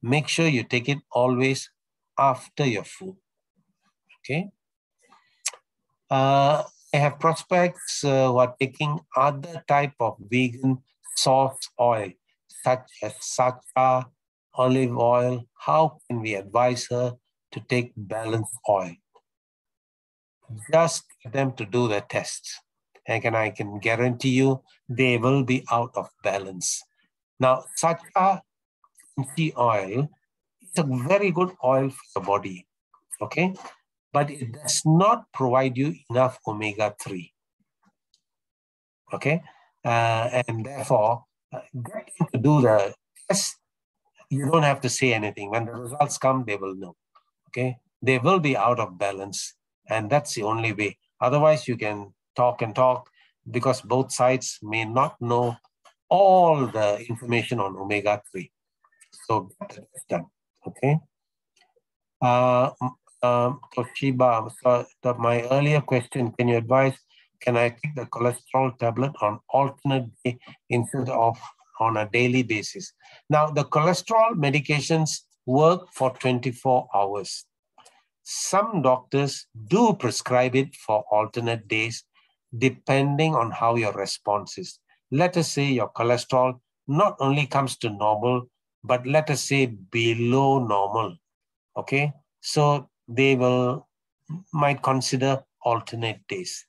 Make sure you take it always after your food, okay? I have prospects who are taking other type of vegan source oil, such as sacha, olive oil. How can we advise her to take balanced oil? Just get them to do the tests. And I can guarantee you they will be out of balance. Now, sacha oil is a very good oil for the body, okay? But it does not provide you enough omega-3, okay? And therefore, get them to do the test. You don't have to say anything. When the results come, they will know, okay? They will be out of balance, and that's the only way. Otherwise, you can talk and talk because both sides may not know all the information on omega-3. So get it done, okay? Toshiba, so my earlier question, can you advise, can I take the cholesterol tablet on alternate day instead of on a daily basis? Now, the cholesterol medications work for 24 hours. Some doctors do prescribe it for alternate days, depending on how your response is. Let us say your cholesterol not only comes to normal, but let us say below normal, okay? So they might consider alternate days.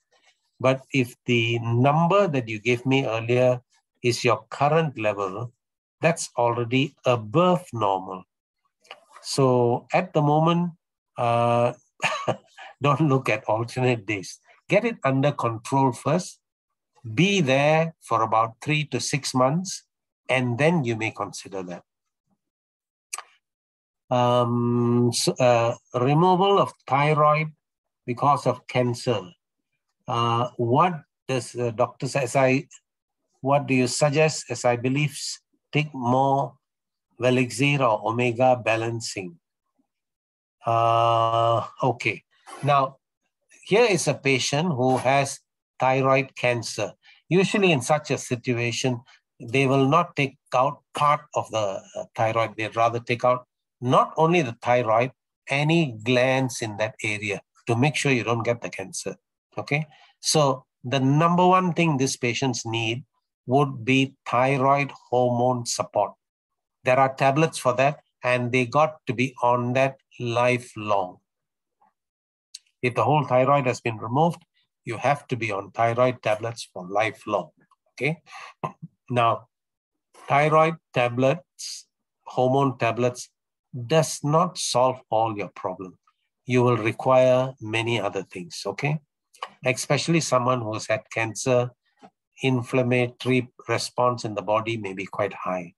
But if the number that you gave me earlier is your current level, that's already above normal. So at the moment, don't look at alternate days. Get it under control first. Be there for about 3 to 6 months, and then you may consider that. Removal of thyroid because of cancer. What does the doctor say? What do you suggest? As I believe, take more Velixir or omega balancing. Okay. Now, here is a patient who has thyroid cancer. Usually in such a situation, they will not take out part of the thyroid. They'd rather take out not only the thyroid, any glands in that area to make sure you don't get the cancer, okay? So the number one thing these patients need would be thyroid hormone support. There are tablets for that, and they got to be on that lifelong. If the whole thyroid has been removed, you have to be on thyroid tablets for lifelong, okay? Now, thyroid tablets, hormone tablets, does not solve all your problem. You will require many other things, okay? Especially someone who has had cancer, inflammatory response in the body may be quite high.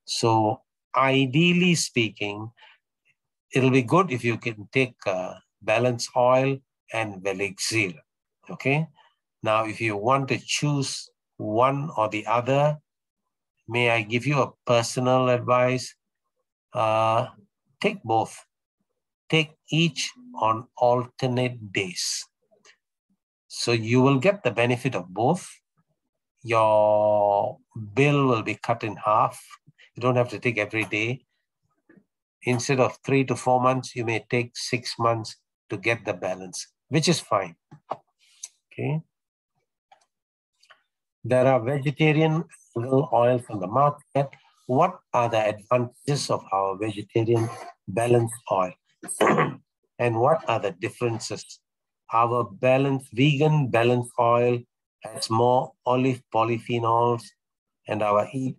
So ideally speaking, it'll be good if you can take BalanceOil and Velixir, okay? Now, if you want to choose one or the other, may I give you a personal advice? Take both. Take each on alternate days. So you will get the benefit of both. Your bill will be cut in half. You don't have to take every day. Instead of 3 to 4 months, you may take 6 months to get the balance, which is fine. Okay. There are vegetarian oils on the market. What are the advantages of our vegetarian balanced oil? And what are the differences? Our vegan balanced oil has more olive polyphenols, and our EPA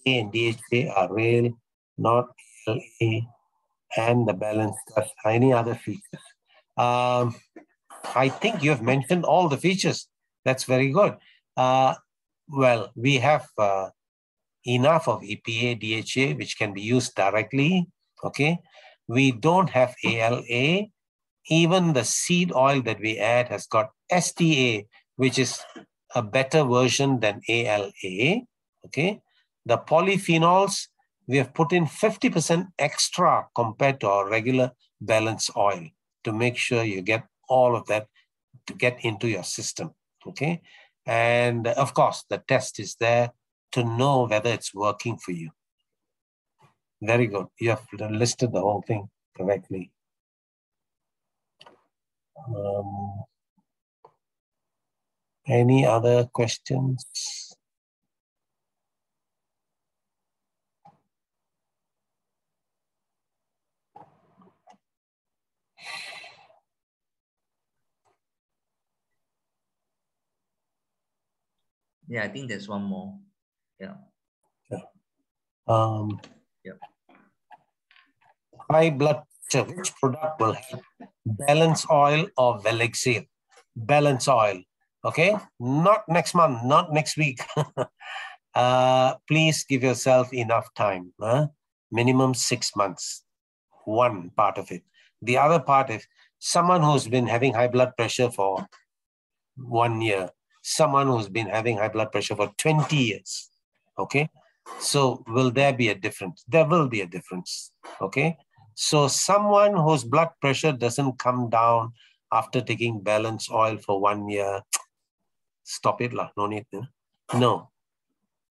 and DHA are not ALA, and the balance test. Any other features? I think you have mentioned all the features. That's very good. Well, we have enough of EPA, DHA, which can be used directly. Okay. We don't have ALA. Even the seed oil that we add has got STA, which is a better version than ALA. Okay. The polyphenols, we have put in 50% extra compared to our regular balance oil to make sure you get all of that to get into your system. Okay. And of course, the test is there to know whether it's working for you. Very good. You have listed the whole thing correctly. Any other questions? Yeah, I think there's one more. Yeah. Yeah. High blood pressure, which product will help? Balance oil or Velexil? Balance oil. Okay, not next month, not next week. Please give yourself enough time. Minimum 6 months. One part of it. The other part is someone who's been having high blood pressure for 1 year, someone who's been having high blood pressure for 20 years. Okay, so will there be a difference? There will be a difference. Okay, so someone whose blood pressure doesn't come down after taking balance oil for 1 year, stop it lah, no need. No,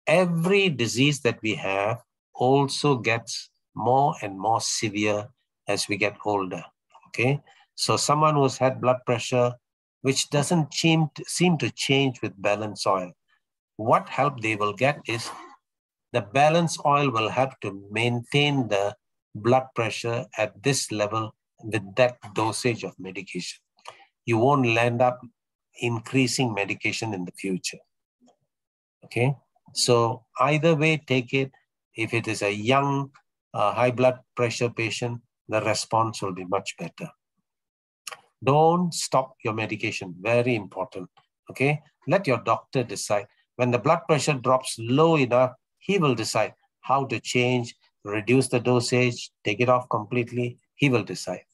every disease that we have also gets more and more severe as we get older. Okay, so someone who's had blood pressure which doesn't seem to change with balance oil, what help they will get is the balance oil will help to maintain the blood pressure at this level with that dosage of medication. You won't land up increasing medication in the future. Okay, so either way, take it. If it is a young high blood pressure patient, the response will be much better. Don't stop your medication, very important. Okay, let your doctor decide. When the blood pressure drops low enough, he will decide how to change, reduce the dosage, take it off completely. He will decide.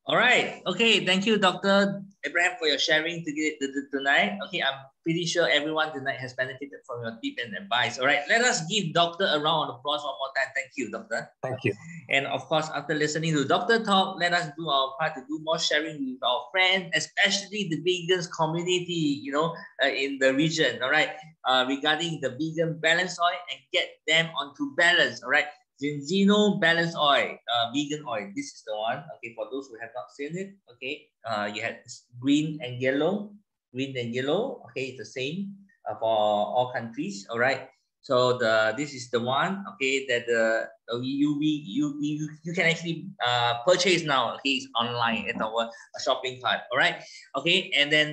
All right. Okay. Thank you, Dr. Abraham, for your sharing tonight. Okay. I'm pretty sure everyone tonight has benefited from your tip and advice. All right. Let us give Doctor a round of applause one more time. Thank you, Doctor. Thank you. And of course, after listening to Dr. Talk, let us do our part to do more sharing with our friends, especially the vegans community, in the region. All right. Regarding the vegan balance oil and get them onto balance. All right. Genzino Balance Oil, vegan oil. This is the one. Okay, for those who have not seen it, okay, you have green and yellow. Okay, it's the same for all countries. All right. So this is the one. Okay, that you can actually purchase now. Okay, it's online at our shopping cart. All right. Okay, and then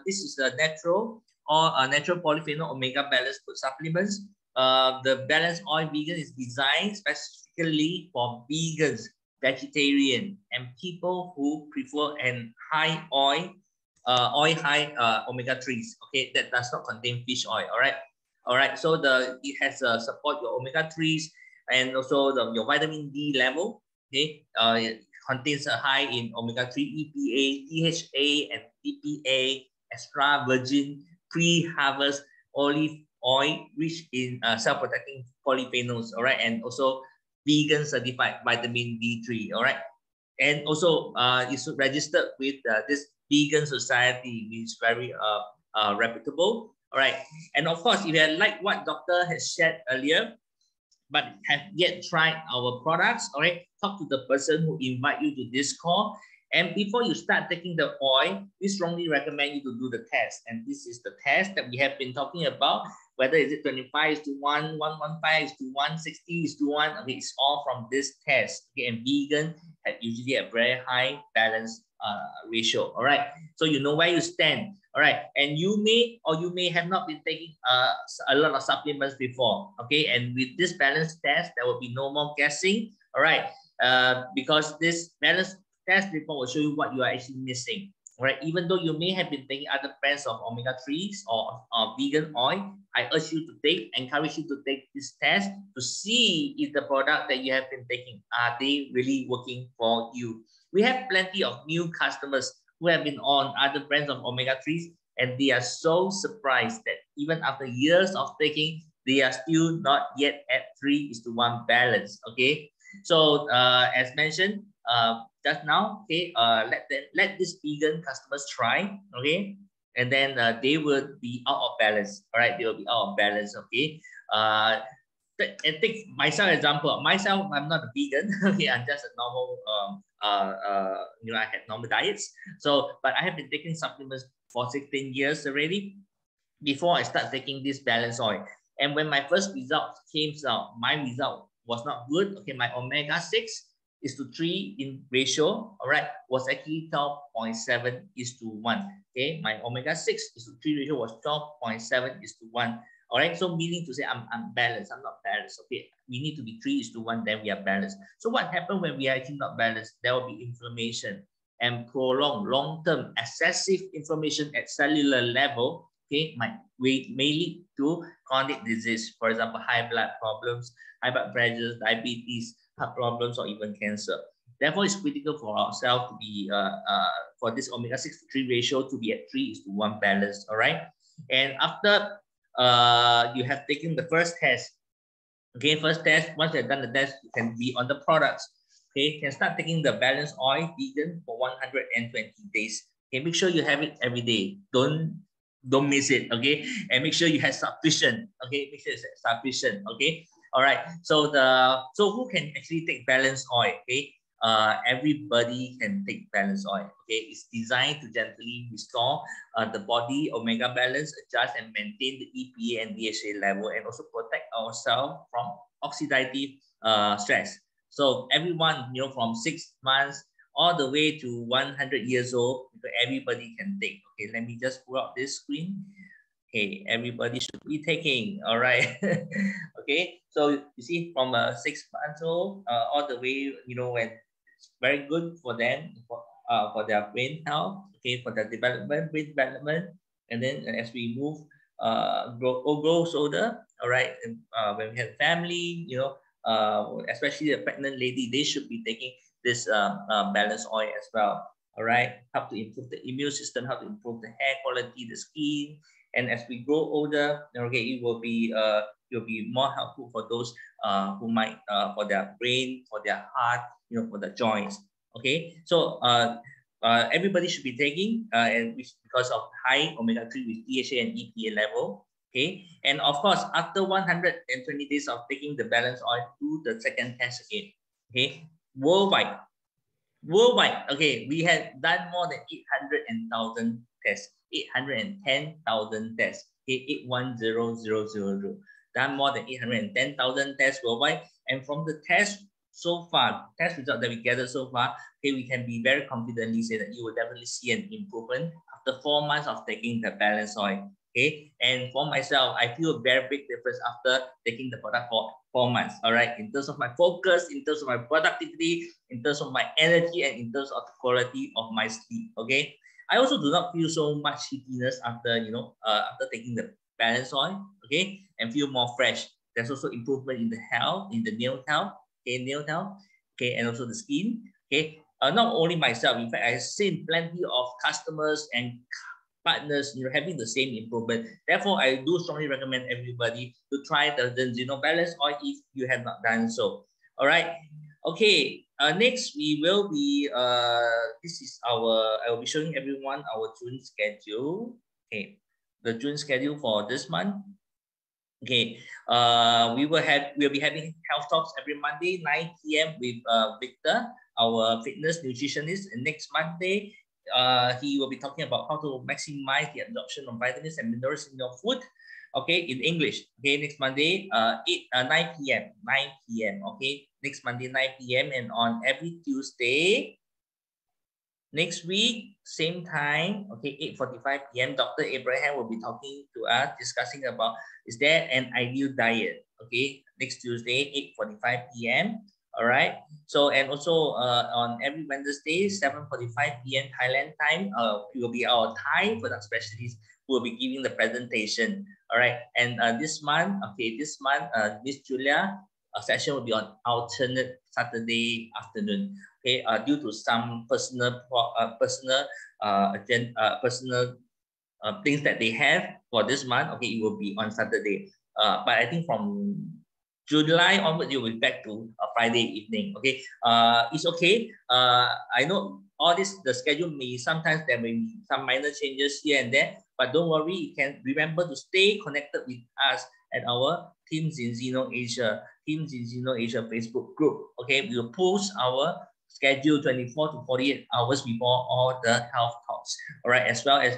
this is the natural polyphenol omega balance food supplements. The Balance Oil Vegan is designed specifically for vegans, vegetarian, and people who prefer an high oil, high omega-3s. Okay, that does not contain fish oil. All right. So it has support your omega-3s and also your vitamin D level. Okay, it contains a high in omega-3 EPA, DHA, and EPA, extra virgin pre-harvest olive oil rich in self-protecting polyphenols, all right, and also vegan certified vitamin D3, all right, and also it's registered with this vegan society, which is very reputable, all right, and of course, if you like what Doctor has shared earlier, but have yet tried our products, all right, talk to the person who invite you to this call. And before you start taking the oil, we strongly recommend you to do the test. And this is the test that we have been talking about. Whether is it 25:1, 115:1, 60:1. Okay, it's all from this test. Okay, and vegan have usually a very high balance ratio. All right, so you know where you stand. All right, and you may or you may have not been taking a lot of supplements before. Okay, and with this balance test, there will be no more guessing. All right, because this balance test report will show you what you are actually missing. Right, even though you may have been taking other brands of omega-3s or vegan oil, I urge you to encourage you to take this test to see if the product that you have been taking, are they really working for you? We have plenty of new customers who have been on other brands of omega-3s, and they are so surprised that even after years of taking, they are still not yet at 3:1 balance. Okay, so as mentioned, just now, okay, let these vegan customers try, okay, and then they will be out of balance. All right, they will be out of balance. Okay, and take myself example. Myself, I'm not a vegan. Okay, I'm just a normal I had normal diets. So, but I have been taking supplements for 16 years already before I start taking this balance oil. And when my first result came out, my result was not good. Okay, my omega-6 is to 3 in ratio, all right, was actually 12.7:1. Okay, my omega-6 is to 3 ratio was 12.7:1. All right, so meaning to say I'm balanced, I'm not balanced. Okay, we need to be 3:1, then we are balanced. So what happened when we are actually not balanced? There will be inflammation and prolonged long-term excessive inflammation at cellular level. Okay, may lead to chronic disease, for example, high blood problems, high blood pressure, diabetes, heart problems, or even cancer. Therefore, it's critical for ourselves to be for this omega-6 to 3 ratio to be at 3:1 balance. All right, and after you have taken the first test, okay, first test, once you have done the test, you can be on the products. Okay, you can start taking the balance oil vegan for 120 days. Okay, make sure you have it every day. Don't miss it. Okay, and make sure you have sufficient. Okay, make sure it's sufficient. Okay, all right. So who can actually take balance oil? Okay, everybody can take balance oil. Okay, it's designed to gently restore the body omega balance, adjust and maintain the EPA and DHA level, and also protect ourselves from oxidative stress. So everyone, from 6 months all the way to 100 years old, everybody can take. Okay, let me just pull up this screen. Okay, everybody should be taking. All right. Okay, so you see from 6 months old all the way, when it's very good for them for their brain health. Okay, for their development, brain development, and then as we move grows older. All right, and, when we have family, especially the pregnant lady, they should be taking this balance oil as well. All right, help to improve the immune system, help to improve the hair quality, the skin, and as we grow older, okay, it will be more helpful for those who might for their brain, for their heart, for the joints. Okay, so everybody should be taking and because of high omega-3 with DHA and EPA level. Okay, and of course, after 120 days of taking the balance oil, do the second test again. Okay, worldwide, okay, we have done more than 800,000 tests, 810,000 tests. Okay, 810,000, done more than 810,000 tests worldwide, and from the test result that we gathered so far, okay, we can be very confidently say that you will definitely see an improvement after 4 months of taking the balance oil. Okay, and for myself, I feel a very big difference after taking the product for 4 months. All right, in terms of my focus, in terms of my productivity, in terms of my energy, and in terms of the quality of my sleep. Okay, I also do not feel so much heatiness after after taking the balance oil. Okay, and feel more fresh. There's also improvement in the health, in the nail health. Okay, Okay, and also the skin. Okay, not only myself. In fact, I've seen plenty of customers and partners, having the same improvement. Therefore, I do strongly recommend everybody to try the Zeno Balance Oil if you have not done so. All right. Okay. Next, we will be I will be showing everyone our June schedule. Okay, the June schedule for this month. Okay, we'll be having health talks every Monday 9 p.m. with Victor, our fitness nutritionist, and next Monday he will be talking about how to maximize the absorption of vitamins and minerals in your food. Okay, in English. Okay, next Monday, 9 p.m. 9 p.m. Okay, next Monday, 9 p.m. And on every Tuesday, next week, same time, okay, 8:45 p.m., Dr. Abraham will be talking to us, discussing about, is there an ideal diet? Okay, next Tuesday, 8:45 p.m. All right. So, and also on every Wednesday, 7:45 p.m. Thailand time, it will be our Thai product specialist who will be giving the presentation. All right. And this month, Miss Julia, session will be on alternate Saturday afternoon. Okay, due to some personal things that they have for this month. Okay, it will be on Saturday. But I think from July onward, you will be back to a Friday evening. Okay, it's okay. I know all this, the schedule may sometimes there may be some minor changes here and there, but don't worry. You can remember to stay connected with us at our Team Zinzino Asia Facebook group. Okay, we will post our schedule 24 to 48 hours before all the health talks. All right, as well as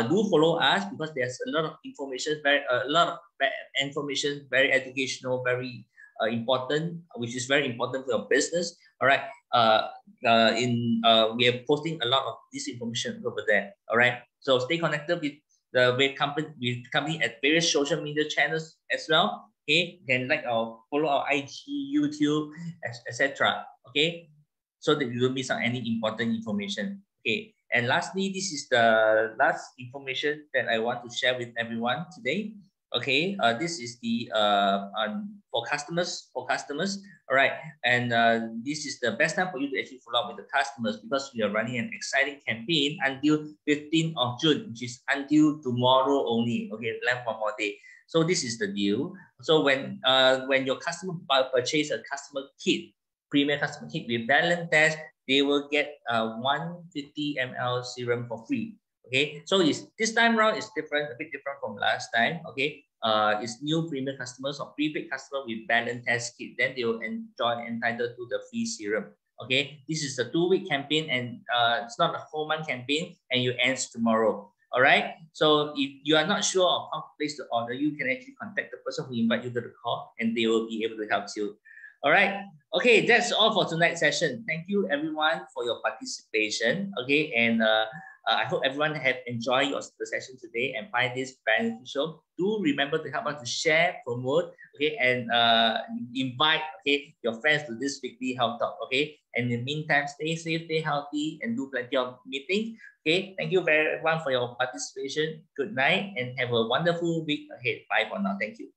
do follow us, because there's a lot of information, very educational, very important, which is very important for your business. All right, we are posting a lot of this information over there. All right, so stay connected with the company at various social media channels as well. Okay, you can follow our IG, YouTube, etc. Okay, so that you don't miss out any important information. Okay, and lastly, this is the last information that I want to share with everyone today. Okay, this is the for customers. All right, and this is the best time for you to actually follow up with the customers, because we are running an exciting campaign until 15th of June, which is until tomorrow only. Okay, left one more day. So this is the deal. So when your customer purchase a premium customer kit with balance test, they will get 150 ml serum for free. Okay, so this time around is different, a bit different from last time. Okay, it's new premium customers or prepaid customer with balance test kit, then they will entitled to the free serum. Okay, this is a 2-week campaign, and it's not a 4-month campaign, and it ends tomorrow. All right, so if you are not sure of how to place the order, you can actually contact the person who invite you to the call, and they will be able to help you. All right. Okay, that's all for tonight's session. Thank you everyone for your participation. Okay, and I hope everyone have enjoyed the session today and find this beneficial. Do remember to help us to share, promote, okay, and invite, okay, your friends to this weekly health talk. Okay, and in the meantime, stay safe, stay healthy, and do plenty of meetings. Okay, thank you very much for your participation. Good night, and have a wonderful week ahead. Bye for now. Thank you.